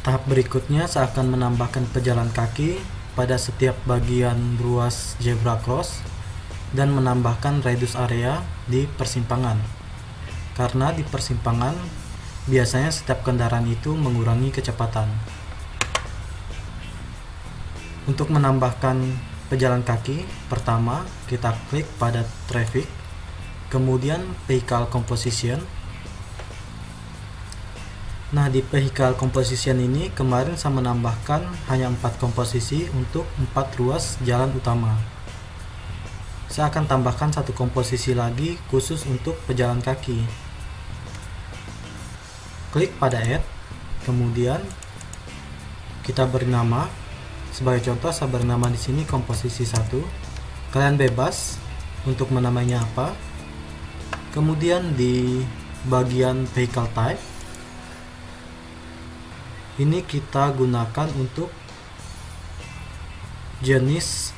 Tahap berikutnya saya akan menambahkan pejalan kaki pada setiap bagian ruas zebra cross dan menambahkan radius area di persimpangan. Karena di persimpangan biasanya setiap kendaraan itu mengurangi kecepatan. Untuk menambahkan pejalan kaki, pertama kita klik pada traffic, kemudian vehicle composition. Nah, di vehicle composition ini kemarin saya menambahkan hanya 4 komposisi untuk 4 ruas jalan utama. Saya akan tambahkan satu komposisi lagi khusus untuk pejalan kaki. Klik pada add, kemudian kita beri nama. Sebagai contoh saya beri nama di sini komposisi 1. Kalian bebas untuk menamainya apa. Kemudian di bagian vehicle type ini kita gunakan untuk jenis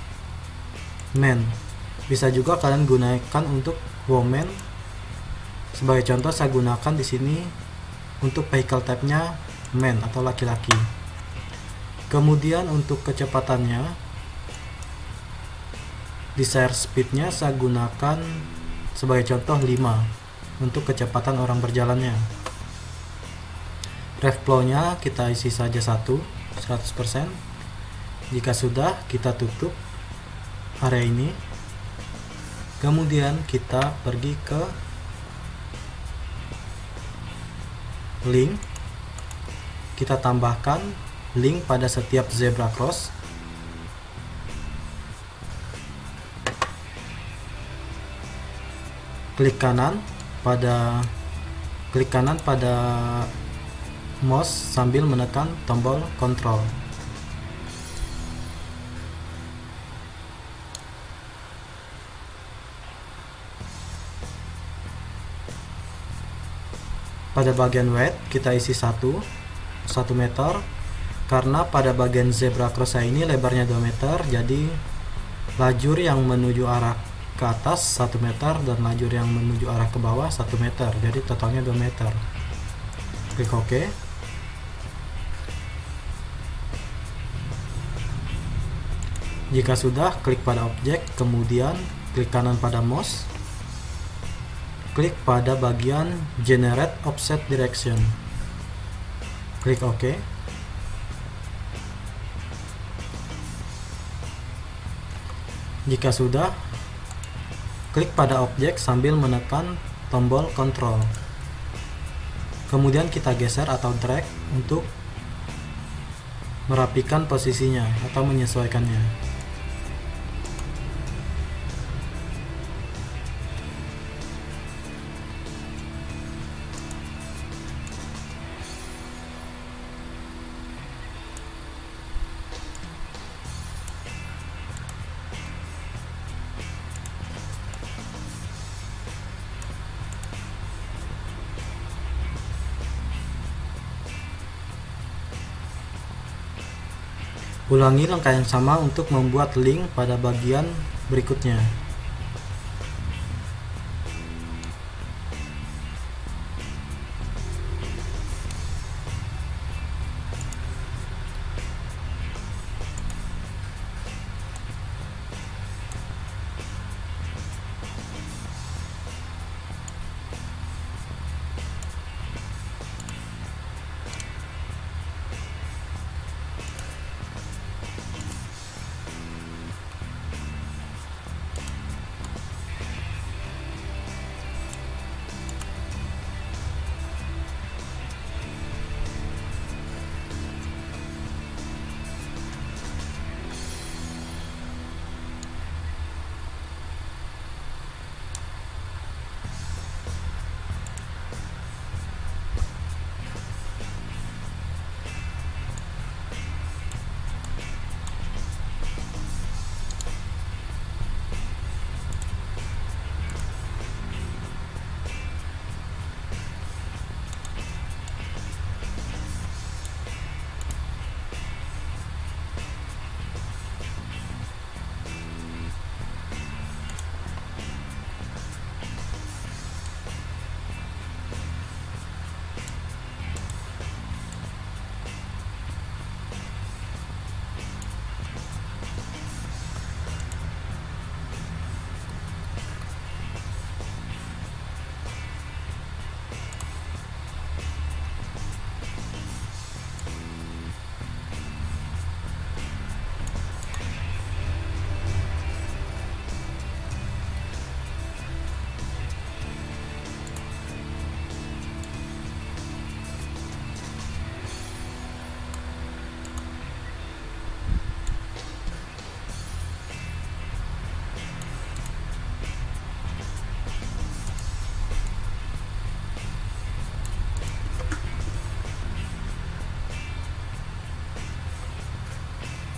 man. Bisa juga kalian gunakan untuk woman. Sebagai contoh saya gunakan di sini untuk vehicle type-nya man atau laki-laki. Kemudian untuk kecepatannya, desire speed-nya saya gunakan sebagai contoh 5 untuk kecepatan orang berjalannya. Rev flow-nya kita isi saja 100%. Jika sudah, kita tutup area ini. Kemudian kita pergi ke link. Kita tambahkan link pada setiap zebra cross. Klik kanan pada mouse sambil menekan tombol kontrol. Pada bagian width kita isi 1 meter, karena pada bagian zebra cross ini lebarnya 2 meter, jadi lajur yang menuju arah ke atas 1 meter dan lajur yang menuju arah ke bawah 1 meter, jadi totalnya 2 meter. Klik OK. Jika sudah, klik pada objek, kemudian klik kanan pada mouse, klik pada bagian Generate Offset Direction, klik OK. Jika sudah, klik pada objek sambil menekan tombol kontrol. Kemudian kita geser atau drag untuk merapikan posisinya atau menyesuaikannya. Ulangi langkah yang sama untuk membuat link pada bagian berikutnya.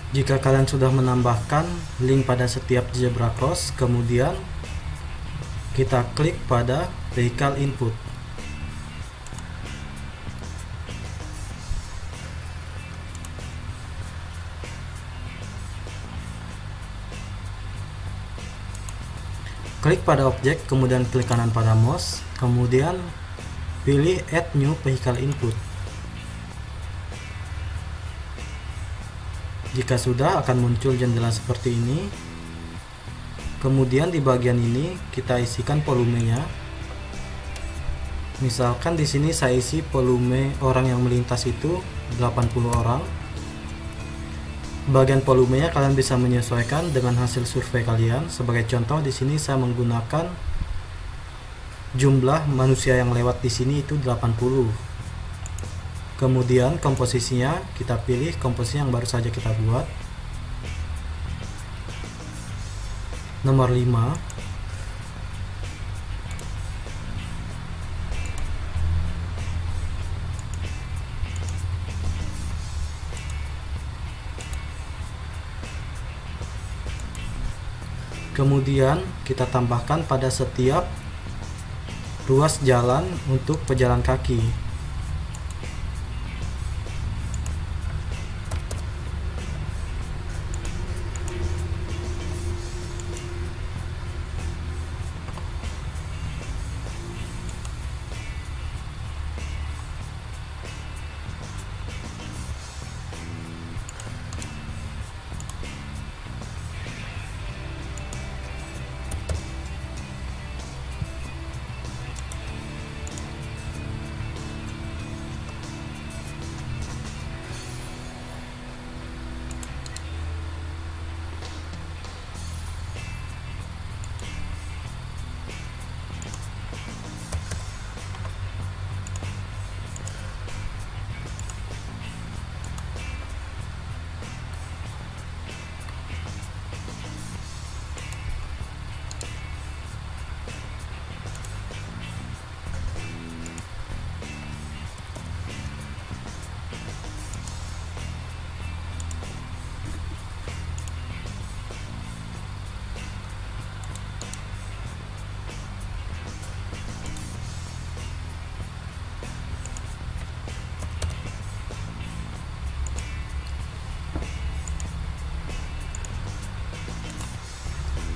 Jika kalian sudah menambahkan link pada setiap zebra cross, kemudian kita klik pada vehicle input. Klik pada objek, kemudian klik kanan pada mouse, kemudian pilih add new vehicle input. Jika sudah, akan muncul jendela seperti ini. Kemudian di bagian ini kita isikan volumenya. Misalkan di sini saya isi volume orang yang melintas itu 80 orang. Bagian volumenya kalian bisa menyesuaikan dengan hasil survei kalian. Sebagai contoh, di sini saya menggunakan jumlah manusia yang lewat di sini itu 80. Kemudian komposisinya kita pilih komposisi yang baru saja kita buat. Nomor 5. Kemudian kita tambahkan pada setiap ruas jalan untuk pejalan kaki.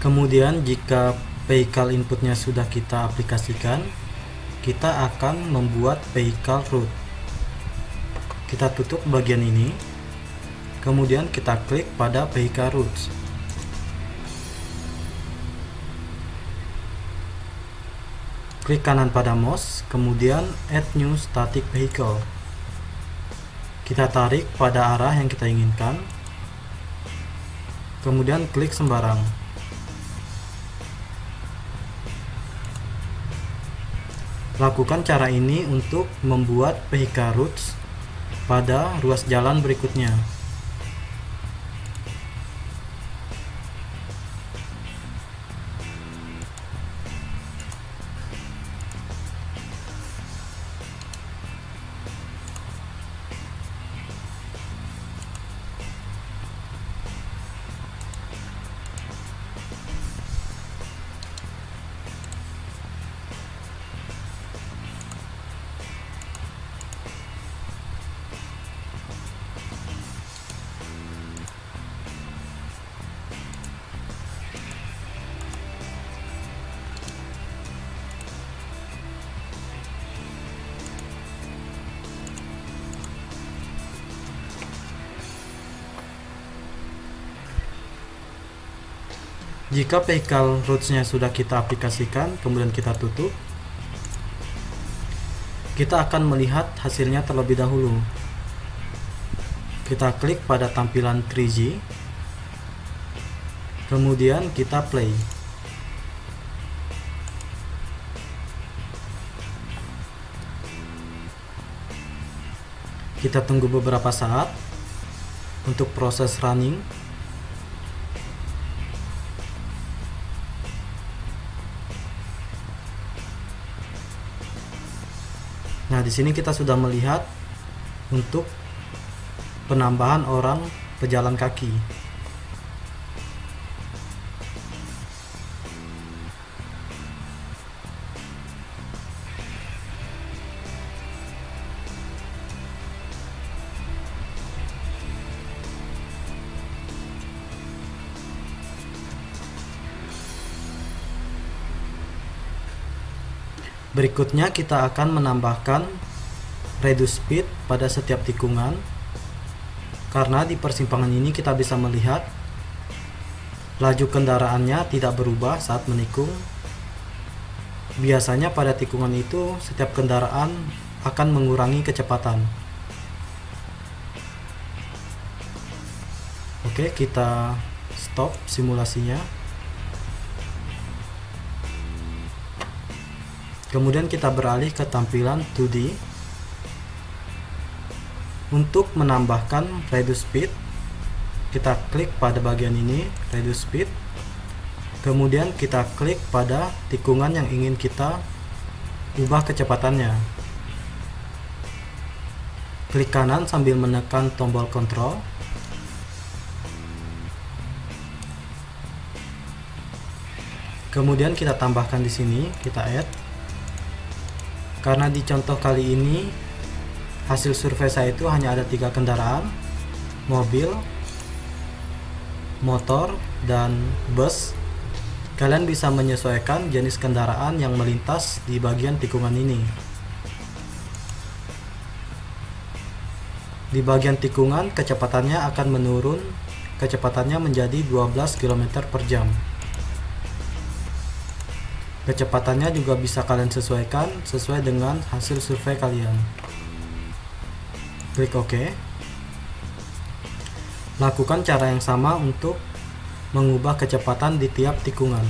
Kemudian jika vehicle inputnya sudah kita aplikasikan, kita akan membuat vehicle route. Kita tutup bagian ini, kemudian kita klik pada vehicle routes. Klik kanan pada mouse, kemudian add new static vehicle. Kita tarik pada arah yang kita inginkan, kemudian klik sembarang. Lakukan cara ini untuk membuat vehicle routes pada ruas jalan berikutnya. Jika vehicle routes-nya sudah kita aplikasikan, kemudian kita tutup, kita akan melihat hasilnya terlebih dahulu. Kita klik pada tampilan 3G, kemudian kita play. Kita tunggu beberapa saat untuk proses running. Nah, di sini kita sudah melihat untuk penambahan orang pejalan kaki. Berikutnya kita akan menambahkan reduce speed pada setiap tikungan, karena di persimpangan ini kita bisa melihat laju kendaraannya tidak berubah saat menikung. Biasanya pada tikungan itu setiap kendaraan akan mengurangi kecepatan. Oke, kita stop simulasinya. Kemudian kita beralih ke tampilan 2D. Untuk menambahkan reduce speed, kita klik pada bagian ini, reduce speed. Kemudian kita klik pada tikungan yang ingin kita ubah kecepatannya. Klik kanan sambil menekan tombol kontrol. Kemudian kita tambahkan di sini, kita add. Karena di contoh kali ini hasil survei saya itu hanya ada 3 kendaraan, mobil, motor, dan bus. Kalian bisa menyesuaikan jenis kendaraan yang melintas di bagian tikungan ini. Di bagian tikungan kecepatannya akan menurun, kecepatannya menjadi 12 km per jam. Kecepatannya juga bisa kalian sesuaikan sesuai dengan hasil survei kalian. Klik OK. Lakukan cara yang sama untuk mengubah kecepatan di tiap tikungan.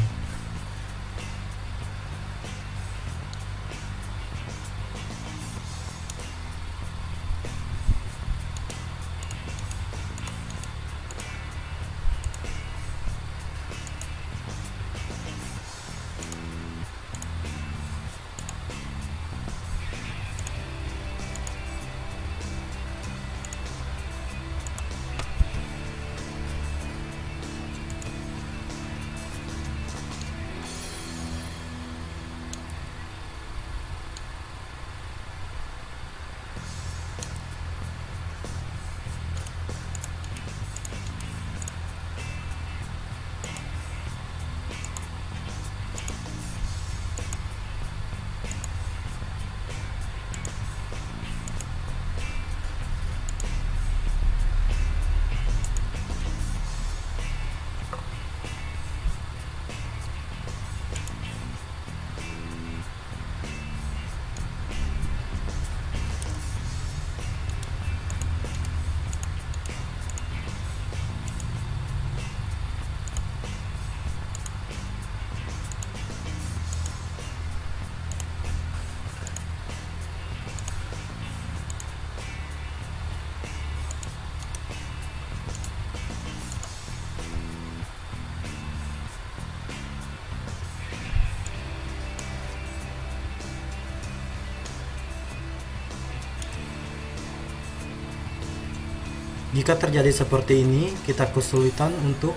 Jika terjadi seperti ini, kita kesulitan untuk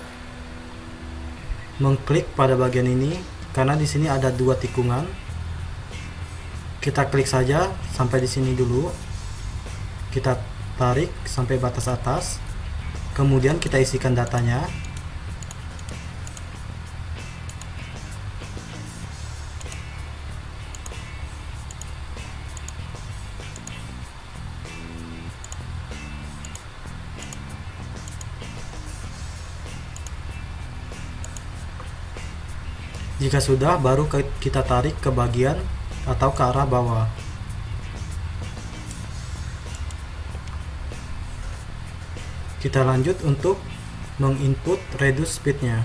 mengklik pada bagian ini karena di sini ada 2 tikungan. Kita klik saja sampai di sini dulu. Kita tarik sampai batas atas. Kemudian kita isikan datanya. Jika sudah, baru kita tarik ke bagian atau ke arah bawah. Kita lanjut untuk menginput reduce speednya.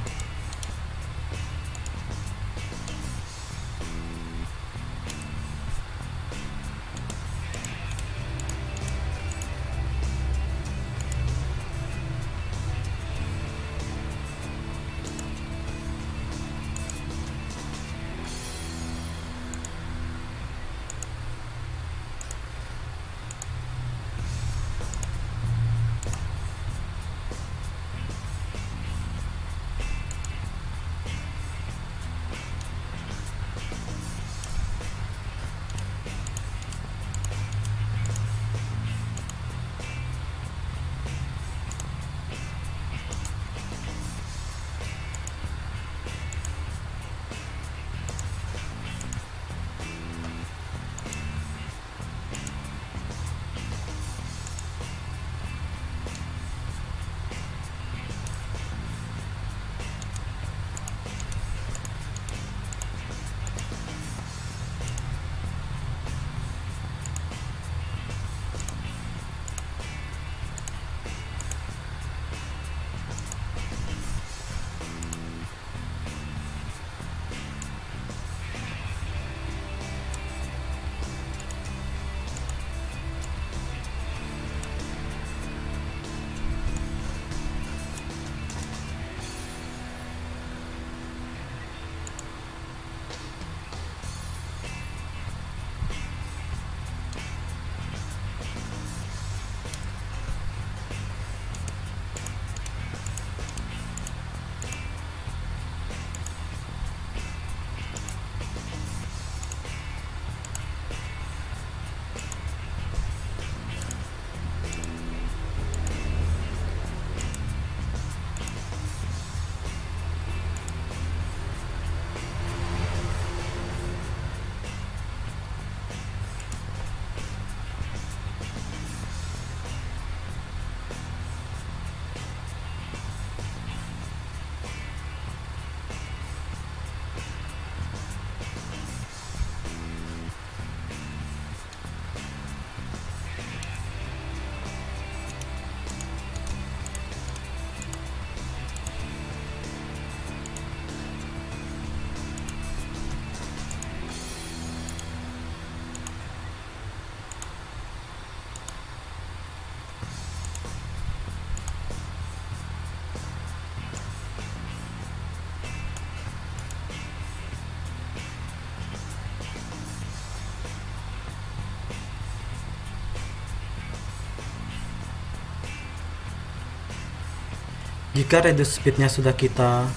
Jika reduce speednya sudah kita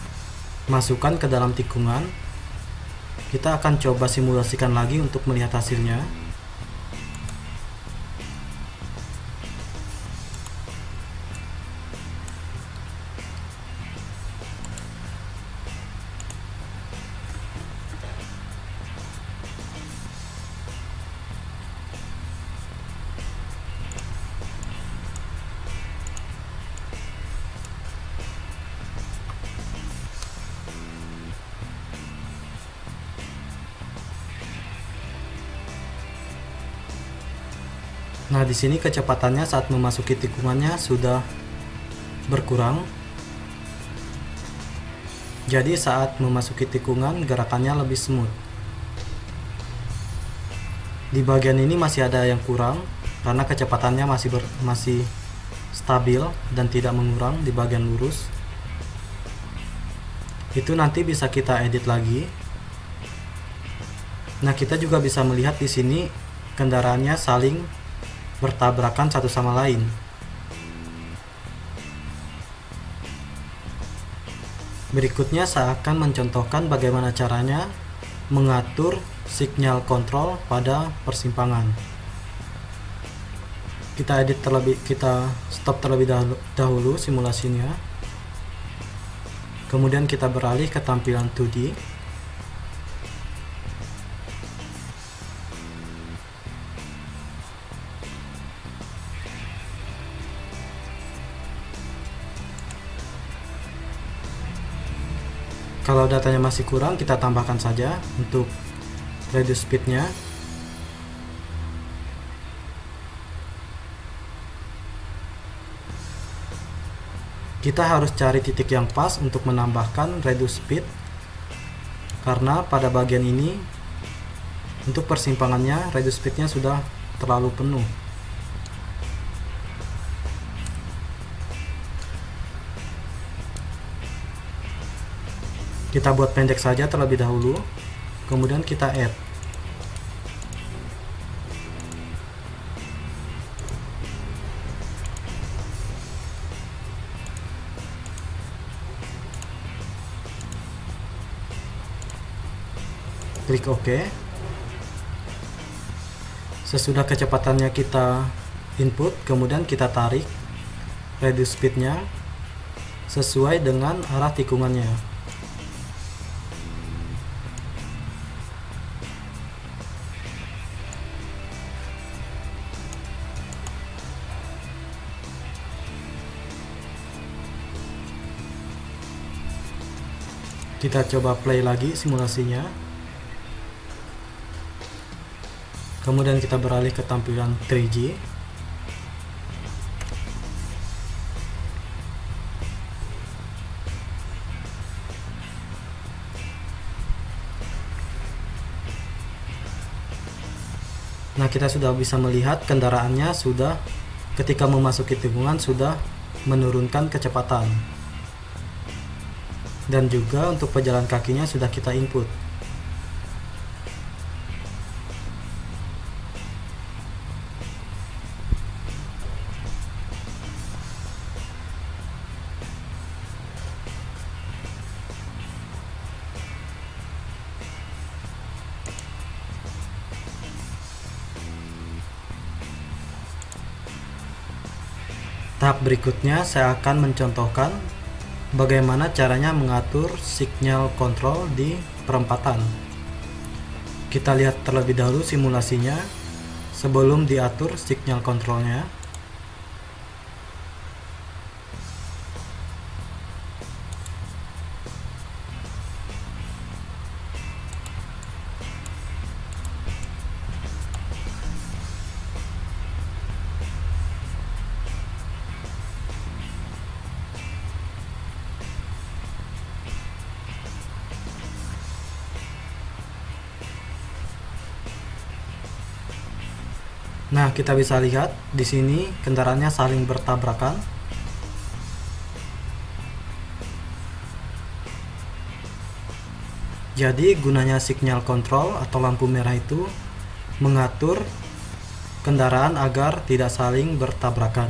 masukkan ke dalam tikungan, kita akan coba simulasikan lagi untuk melihat hasilnya. Nah, di sini kecepatannya saat memasuki tikungannya sudah berkurang. Jadi saat memasuki tikungan gerakannya lebih smooth. Di bagian ini masih ada yang kurang karena kecepatannya masih stabil dan tidak mengurang di bagian lurus. Itu nanti bisa kita edit lagi. Nah, kita juga bisa melihat di sini kendaraannya saling bertabrakan satu sama lain. Berikutnya saya akan mencontohkan bagaimana caranya mengatur signal kontrol pada persimpangan. Kita stop terlebih dahulu simulasinya. Kemudian kita beralih ke tampilan 2D. Kalau datanya masih kurang, kita tambahkan saja untuk reduce speednya. Kita harus cari titik yang pas untuk menambahkan reduce speed, karena pada bagian ini untuk persimpangannya reduce speednya sudah terlalu penuh. Kita buat pendek saja terlebih dahulu, kemudian kita add. Klik OK. Sesudah kecepatannya kita input, kemudian kita tarik reduce speednya sesuai dengan arah tikungannya. Kita coba play lagi simulasinya. Kemudian kita beralih ke tampilan 3G. Nah, kita sudah bisa melihat kendaraannya sudah ketika memasuki tikungan sudah menurunkan kecepatan. Dan juga untuk pejalan kakinya sudah kita input. Tahap berikutnya saya akan mencontohkan bagaimana caranya mengatur signal kontrol di perempatan. Kita lihat terlebih dahulu simulasinya sebelum diatur signal kontrolnya. Nah, kita bisa lihat di sini kendaraannya saling bertabrakan. Jadi, gunanya signal kontrol atau lampu merah itu mengatur kendaraan agar tidak saling bertabrakan.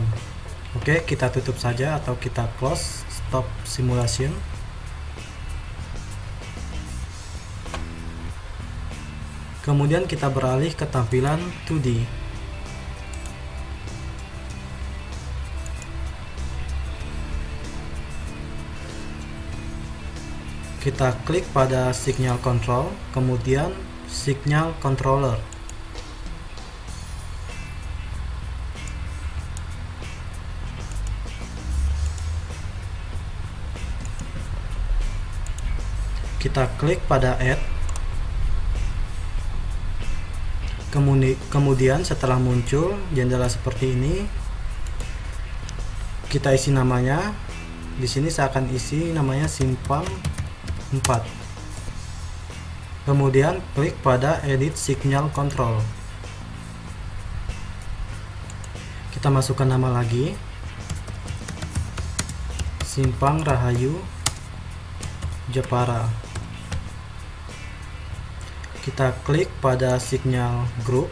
Oke, kita tutup saja atau kita close stop simulation. Kemudian kita beralih ke tampilan 2D. Kita klik pada signal control, kemudian signal controller. Kita klik pada add. Kemudian setelah muncul jendela seperti ini, kita isi namanya. Di sini saya akan isi namanya simpang 4. Kemudian klik pada edit signal control. Kita masukkan nama lagi, Simpang Rahayu Jepara. Kita klik pada signal group,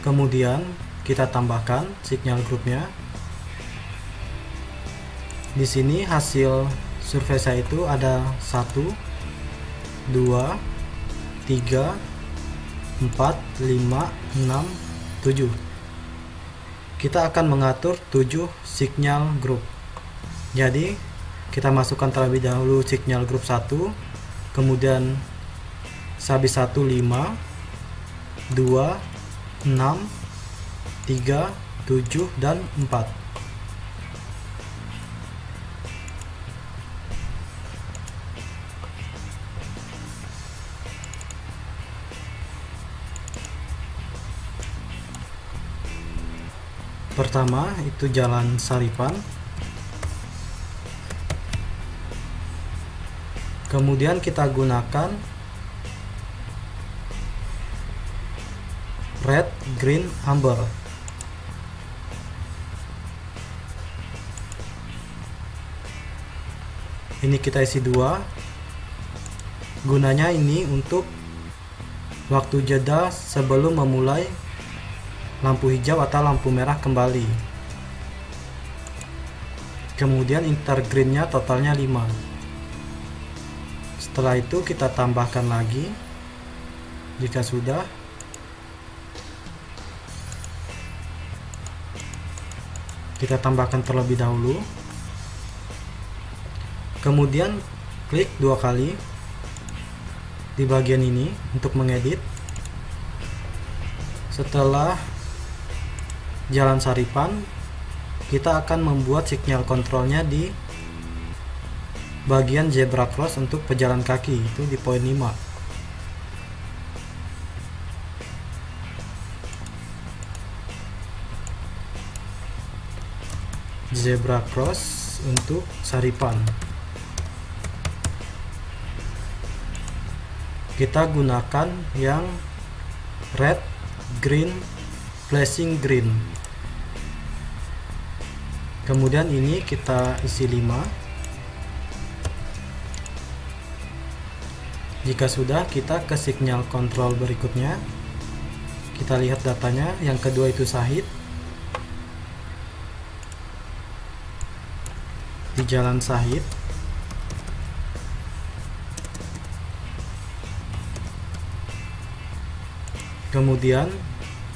kemudian kita tambahkan signal grupnya. Di sini hasil survei saya itu ada 1, 2, 3, 4, 5, 6, 7. Kita akan mengatur 7 signal group. Jadi kita masukkan terlebih dahulu signal group 1, kemudian habis 1, 5, 2, 6, 3, 7, dan 4. Pertama itu Jalan Saripan, kemudian kita gunakan red, green, amber. Ini kita isi 2. Gunanya ini untuk waktu jeda sebelum memulai lampu hijau atau lampu merah kembali. Kemudian intergreennya totalnya 5. Setelah itu kita tambahkan lagi jika sudah. Kita tambahkan terlebih dahulu. Kemudian klik 2 kali di bagian ini untuk mengedit. Setelah Jalan Saripan, kita akan membuat signal kontrolnya di bagian zebra cross untuk pejalan kaki, itu di poin 5. Zebra cross untuk Saripan. Kita gunakan yang red, green, flashing green. Kemudian ini kita isi 5. Jika sudah, kita ke signal kontrol berikutnya. Kita lihat datanya. Yang kedua itu Sahid di Jalan Sahid. Kemudian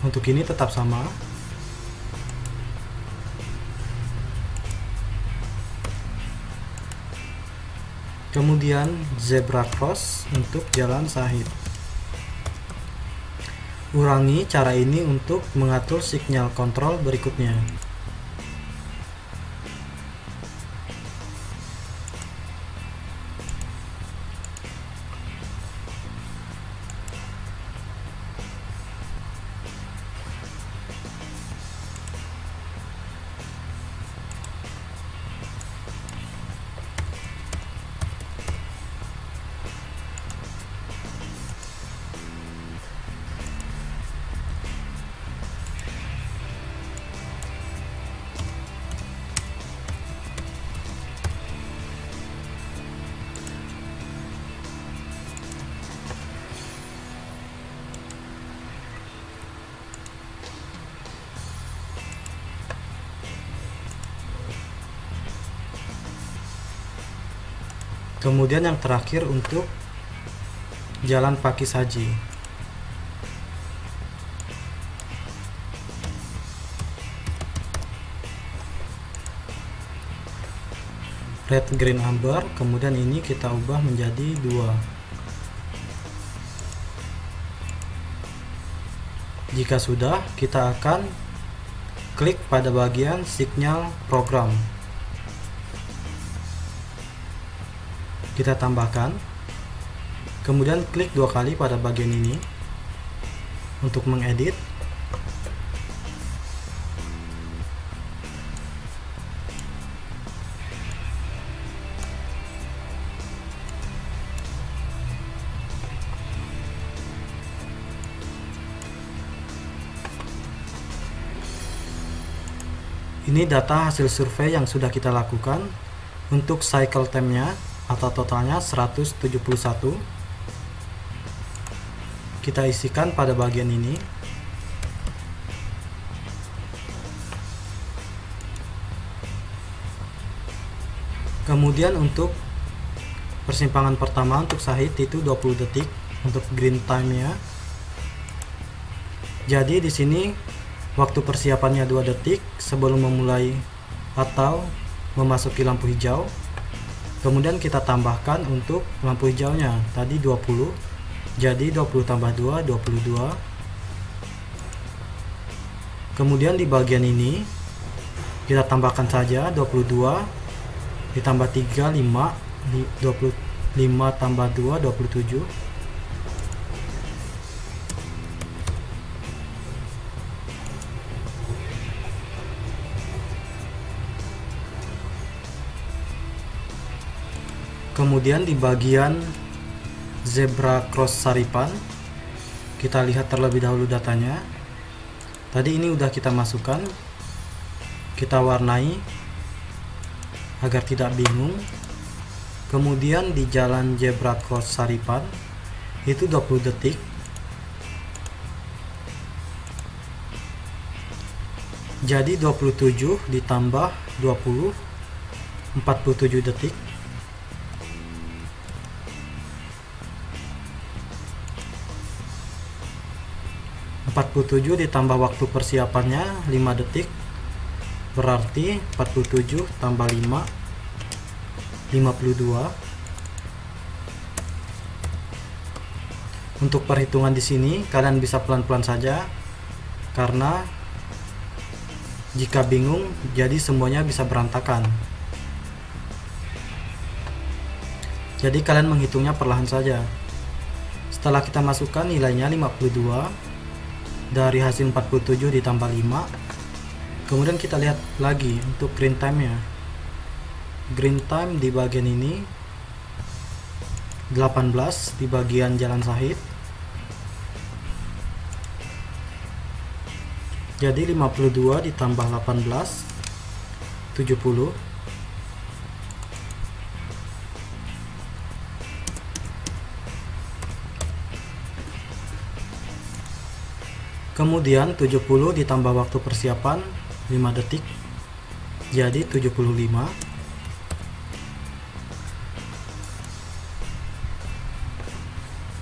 untuk ini tetap sama. Kemudian zebra cross untuk Jalan Sahid. Ulangi cara ini untuk mengatur signal kontrol berikutnya. Kemudian yang terakhir untuk jalan pakis haji. Red, green, amber. Kemudian ini kita ubah menjadi 2. Jika sudah, kita akan klik pada bagian signal program. Kita tambahkan, kemudian klik 2 kali pada bagian ini untuk mengedit. Ini data hasil survei yang sudah kita lakukan. Untuk cycle time-nya atau totalnya 171. Kita isikan pada bagian ini. Kemudian untuk persimpangan pertama untuk sahid itu 20 detik untuk green time-nya. Jadi di sini waktu persiapannya 2 detik sebelum memulai atau memasuki lampu hijau. Kemudian kita tambahkan untuk lampu hijaunya tadi 20. Jadi 20 tambah 2, 22. Kemudian di bagian ini kita tambahkan saja 22 ditambah 3, 5, 25 tambah 2, 27. Kemudian di bagian zebra cross Saripan, kita lihat terlebih dahulu datanya. Tadi ini udah kita masukkan, kita warnai agar tidak bingung. Kemudian di jalan zebra cross Saripan itu 20 detik. Jadi 27 ditambah 20, 47 detik. Ditambah waktu persiapannya 5 detik, berarti 47 tambah 5, 52. Untuk perhitungan di sini kalian bisa pelan-pelan saja, karena jika bingung jadi semuanya bisa berantakan. Jadi kalian menghitungnya perlahan saja. Setelah kita masukkan nilainya 52 dari hasil 47 ditambah 5. Kemudian kita lihat lagi untuk green time nya. Green time di bagian ini 18 di bagian jalan sahid. Jadi 52 ditambah 18, 70. Kemudian 70 ditambah waktu persiapan 5 detik, jadi 75.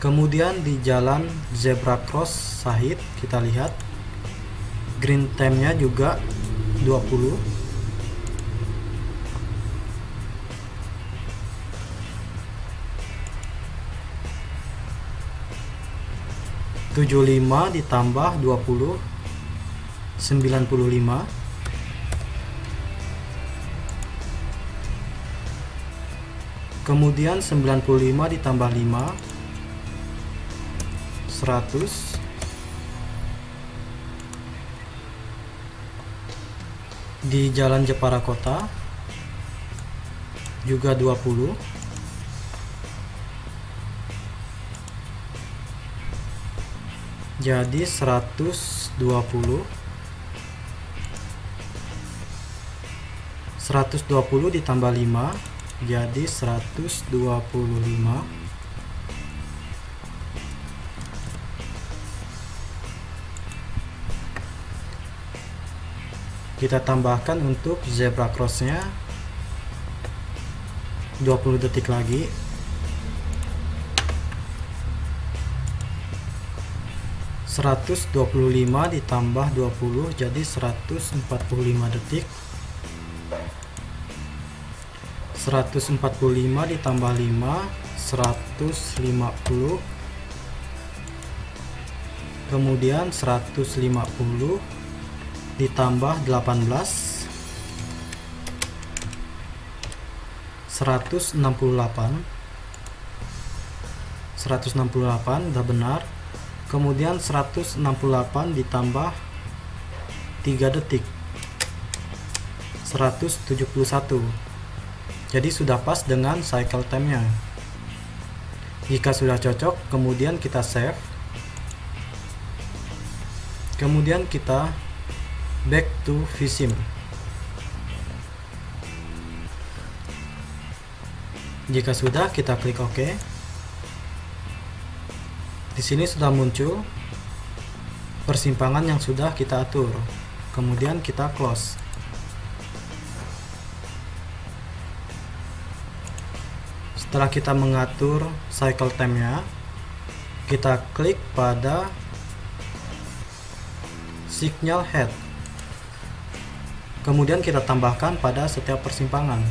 Kemudian di jalan zebra cross sahid kita lihat green time-nya juga 20. (75) ditambah 20, 95. Kemudian 95 ditambah 5, 100. Di jalan Jepara Kota juga 20. Jadi 120. 120 ditambah 5 jadi 125. Kita tambahkan untuk zebra crossnya 20 detik lagi. ...125 ditambah 20 jadi 145 detik. 145 ditambah 5 150. Kemudian 150 ditambah 18 168 udah benar. Kemudian 168 ditambah 3 detik 171. Jadi sudah pas dengan cycle time-nya. Jika sudah cocok, kemudian kita save. Kemudian kita back to vSim. Jika sudah, kita klik OK. Di sini sudah muncul persimpangan yang sudah kita atur. Kemudian kita close. Setelah kita mengatur cycle time-nya, kita klik pada signal head. Kemudian kita tambahkan pada setiap persimpangan.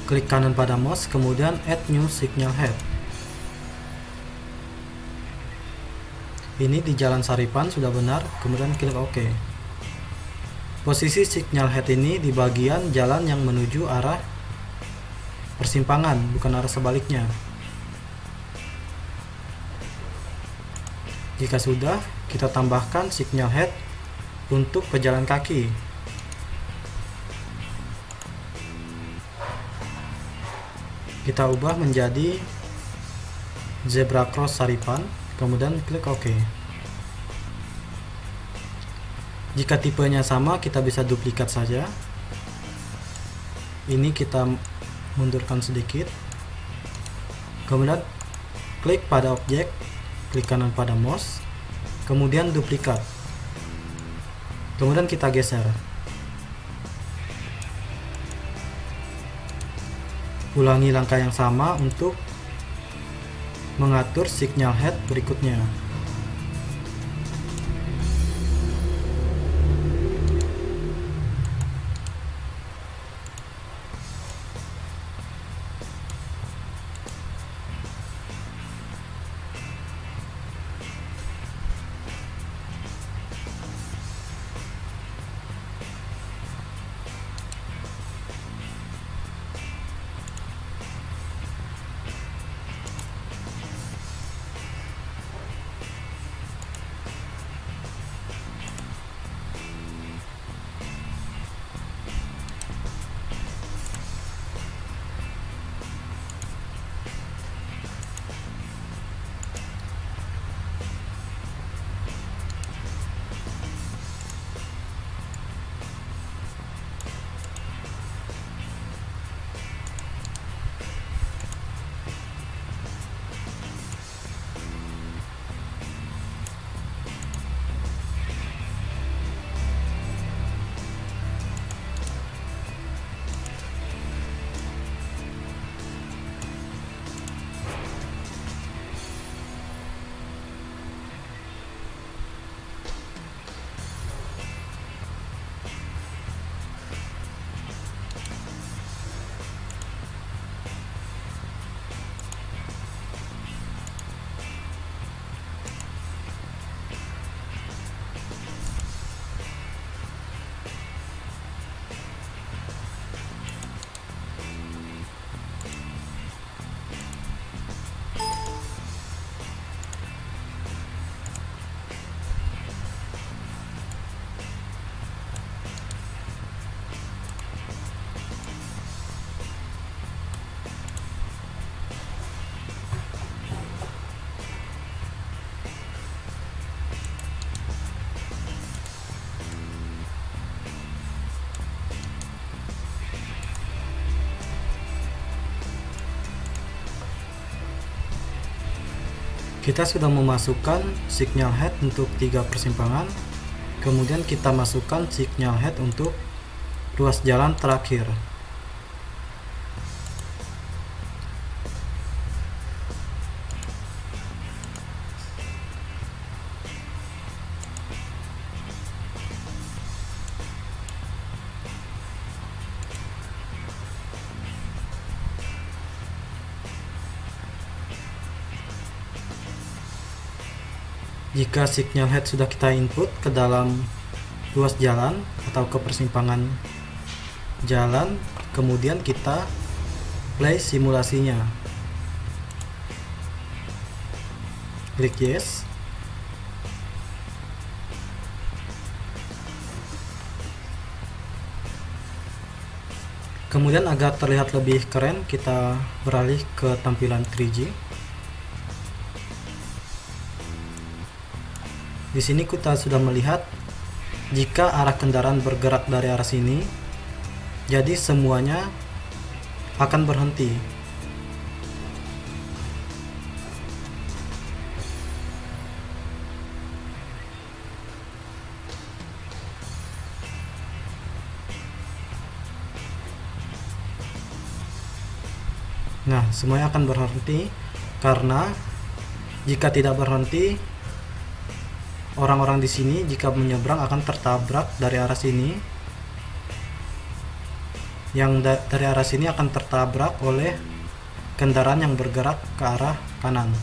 Klik kanan pada mouse, kemudian add new signal head. Ini di Jalan Saripan sudah benar, kemudian klik OK. Posisi signal head ini di bagian jalan yang menuju arah persimpangan, bukan arah sebaliknya. Jika sudah, kita tambahkan signal head untuk pejalan kaki. Kita ubah menjadi zebra cross Saripan, kemudian klik OK. Jika tipenya sama, kita bisa duplikat saja. Ini kita mundurkan sedikit. Kemudian klik pada objek, klik kanan pada mouse, kemudian duplikat. Kemudian kita geser. Ulangi langkah yang sama untuk mengatur signal head berikutnya. Kita sudah memasukkan signal head untuk 3 persimpangan. Kemudian kita masukkan signal head untuk ruas jalan terakhir. Jika signal head sudah kita input ke dalam ruas jalan atau ke persimpangan jalan, kemudian kita play simulasinya. Klik yes. Kemudian agar terlihat lebih keren, kita beralih ke tampilan 3G. Di sini kita sudah melihat jika arah kendaraan bergerak dari arah sini, jadi semuanya akan berhenti. Nah, semuanya akan berhenti karena jika tidak berhenti, orang-orang di sini jika menyeberang akan tertabrak dari arah sini. Yang dari arah sini akan tertabrak oleh kendaraan yang bergerak ke arah kanan.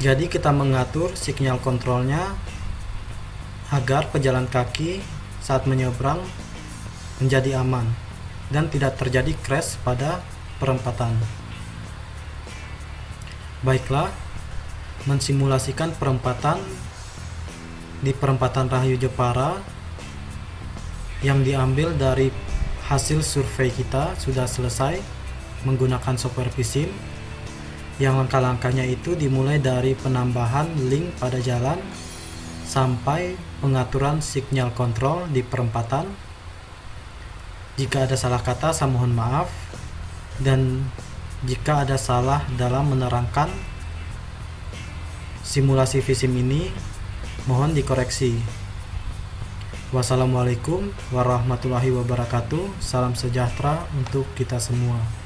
Jadi kita mengatur signal kontrolnya agar pejalan kaki saat menyeberang menjadi aman dan tidak terjadi crash pada perempatan. Baiklah, mensimulasikan perempatan di perempatan Rahayu Jepara yang diambil dari hasil survei kita sudah selesai menggunakan software VSIM, yang langkah-langkahnya itu dimulai dari penambahan link pada jalan sampai pengaturan signal kontrol di perempatan. Jika ada salah kata, saya mohon maaf, dan jika ada salah dalam menerangkan simulasi VSIM ini, mohon dikoreksi. Wassalamualaikum warahmatullahi wabarakatuh. Salam sejahtera untuk kita semua.